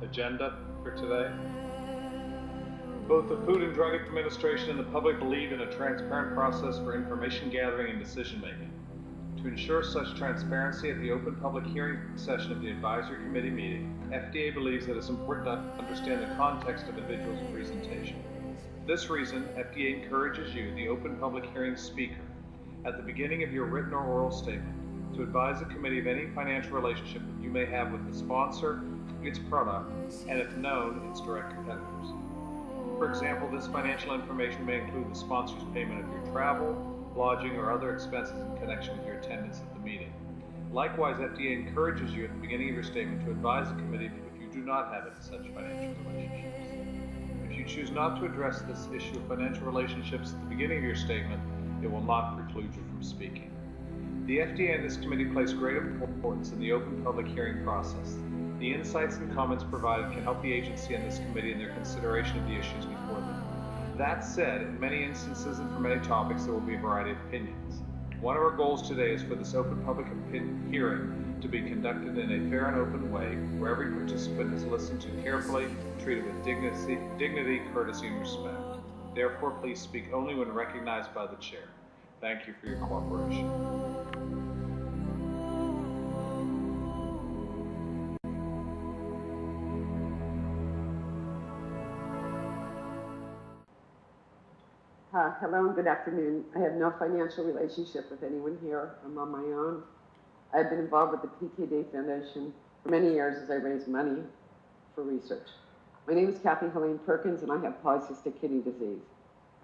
agenda for today. Both the Food and Drug Administration and the public believe in a transparent process for information gathering and decision making. To ensure such transparency at the open public hearing session of the Advisory Committee meeting, FDA believes that it's important to understand the context of individuals' presentation. For this reason, FDA encourages you, the open public hearing speaker, at the beginning of your written or oral statement, to advise the committee of any financial relationship that you may have with the sponsor, its product, and if known, its direct competitors. For example, this financial information may include the sponsor's payment of your travel, lodging, or other expenses in connection with your attendance at the meeting. Likewise, FDA encourages you at the beginning of your statement to advise the committee if you do not have any such financial relationships. If you choose not to address this issue of financial relationships at the beginning of your statement, it will not preclude you from speaking. The FDA and this committee place great importance in the open public hearing process. The insights and comments provided can help the agency and this committee in their consideration of the issues before them. That said, in many instances and for many topics, there will be a variety of opinions. One of our goals today is for this open public hearing to be conducted in a fair and open way, where every participant is listened to carefully, treated with dignity, courtesy, and respect. Therefore, please speak only when recognized by the chair. Thank you for your cooperation. Hello and good afternoon. I have no financial relationship with anyone here. I'm on my own. I've been involved with the PKD Foundation for many years as I raise money for research. My name is Cathy Perkins and I have polycystic kidney disease.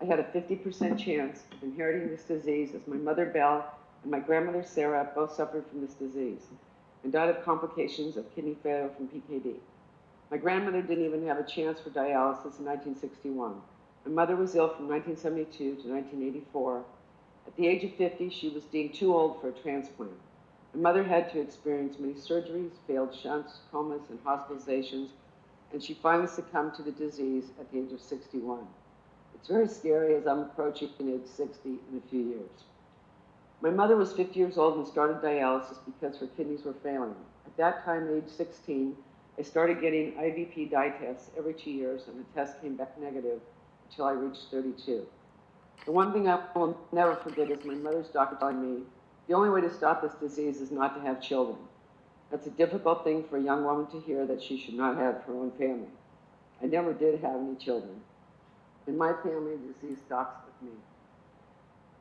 I had a 50% chance of inheriting this disease as my mother Belle and my grandmother Sarah both suffered from this disease and died of complications of kidney failure from PKD. My grandmother didn't even have a chance for dialysis in 1961. My mother was ill from 1972 to 1984. At the age of 50, she was deemed too old for a transplant. My mother had to experience many surgeries, failed shunts, comas, and hospitalizations, and she finally succumbed to the disease at the age of 61. It's very scary as I'm approaching age 60 in a few years. My mother was 50 years old and started dialysis because her kidneys were failing. At that time, age 16, I started getting IVP dye tests every 2 years, and the test came back negative until I reached 32. The one thing I will never forget is my mother's doctor telling me, the only way to stop this disease is not to have children. That's a difficult thing for a young woman to hear, that she should not have her own family. I never did have any children. In my family, the disease stops with me.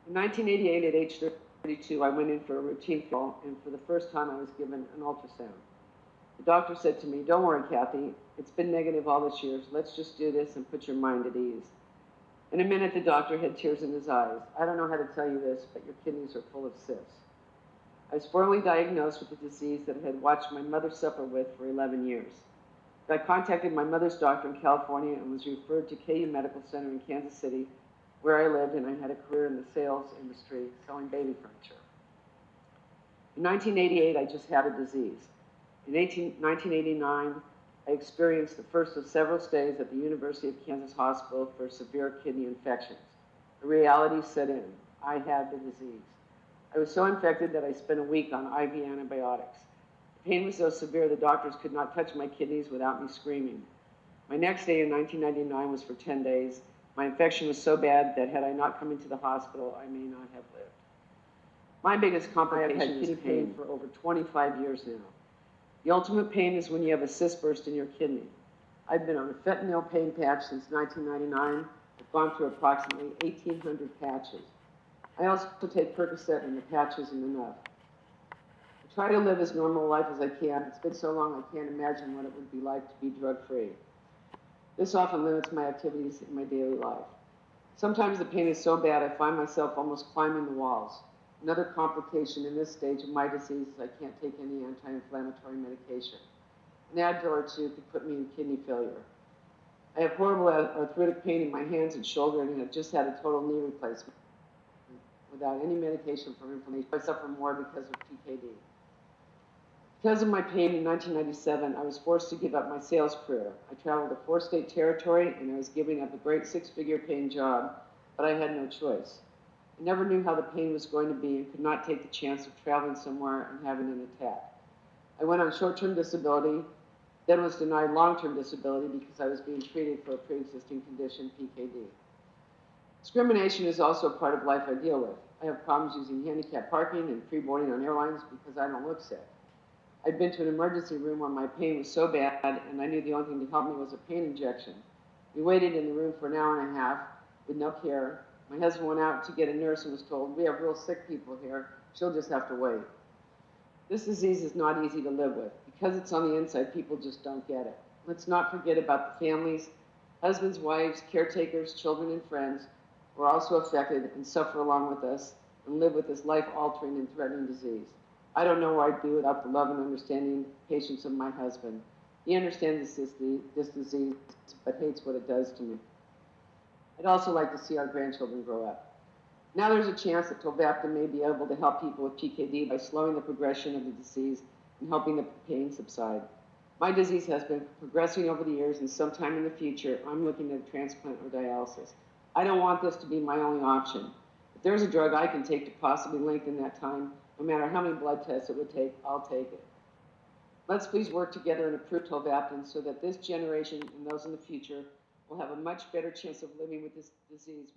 In 1988, at age 32, I went in for a routine call, and for the first time I was given an ultrasound. The doctor said to me, "Don't worry, Cathy, it's been negative all this year, so let's just do this and put your mind at ease." In a minute, the doctor had tears in his eyes. "I don't know how to tell you this, but your kidneys are full of cysts." I was formally diagnosed with a disease that I had watched my mother suffer with for 11 years. I contacted my mother's doctor in California and was referred to KU Medical Center in Kansas City, where I lived, and I had a career in the sales industry selling baby furniture. In 1988, I just had a disease. In 1989, I experienced the first of several stays at the University of Kansas Hospital for severe kidney infections. The reality set in. I had the disease. I was so infected that I spent a week on IV antibiotics. The pain was so severe the doctors could not touch my kidneys without me screaming. My next stay in 1999 was for 10 days. My infection was so bad that had I not come into the hospital, I may not have lived. My biggest complication is pain for over 25 years now. The ultimate pain is when you have a cyst burst in your kidney. I've been on a fentanyl pain patch since 1999. I've gone through approximately 1,800 patches. I also take Percocet, and the patch isn't enough. I try to live as normal a life as I can. It's been so long I can't imagine what it would be like to be drug-free. This often limits my activities in my daily life. Sometimes the pain is so bad I find myself almost climbing the walls. Another complication in this stage of my disease is I can't take any anti-inflammatory medication. An Advil or two could put me in kidney failure. I have horrible arthritic pain in my hands and shoulder, and have just had a total knee replacement without any medication for inflammation. I suffer more because of PKD. Because of my pain in 1997, I was forced to give up my sales career. I traveled a 4-state territory, and I was giving up a great 6-figure paying job, but I had no choice. I never knew how the pain was going to be and could not take the chance of traveling somewhere and having an attack. I went on short-term disability then was denied long-term disability because I was being treated for a pre-existing condition, PKD. Discrimination is also a part of life I deal with. I have problems using handicapped parking and free boarding on airlines because I don't look sick. I'd been to an emergency room where my pain was so bad and I knew the only thing to help me was a pain injection. We waited in the room for an hour and a half with no care. My husband went out to get a nurse and was told, "We have real sick people here. She'll just have to wait." This disease is not easy to live with. Because it's on the inside, people just don't get it. Let's not forget about the families, husbands, wives, caretakers, children, and friends who are also affected and suffer along with us and live with this life-altering and threatening disease. I don't know what I'd do without the love and understanding patience of my husband. He understands this disease, but hates what it does to me. I'd also like to see our grandchildren grow up. Now there's a chance that Tolvaptan may be able to help people with PKD by slowing the progression of the disease and helping the pain subside. My disease has been progressing over the years, and sometime in the future, I'm looking at a transplant or dialysis. I don't want this to be my only option. If there's a drug I can take to possibly lengthen that time, no matter how many blood tests it would take, I'll take it. Let's please work together and approve Tolvaptan so that this generation and those in the future will have a much better chance of living with this disease.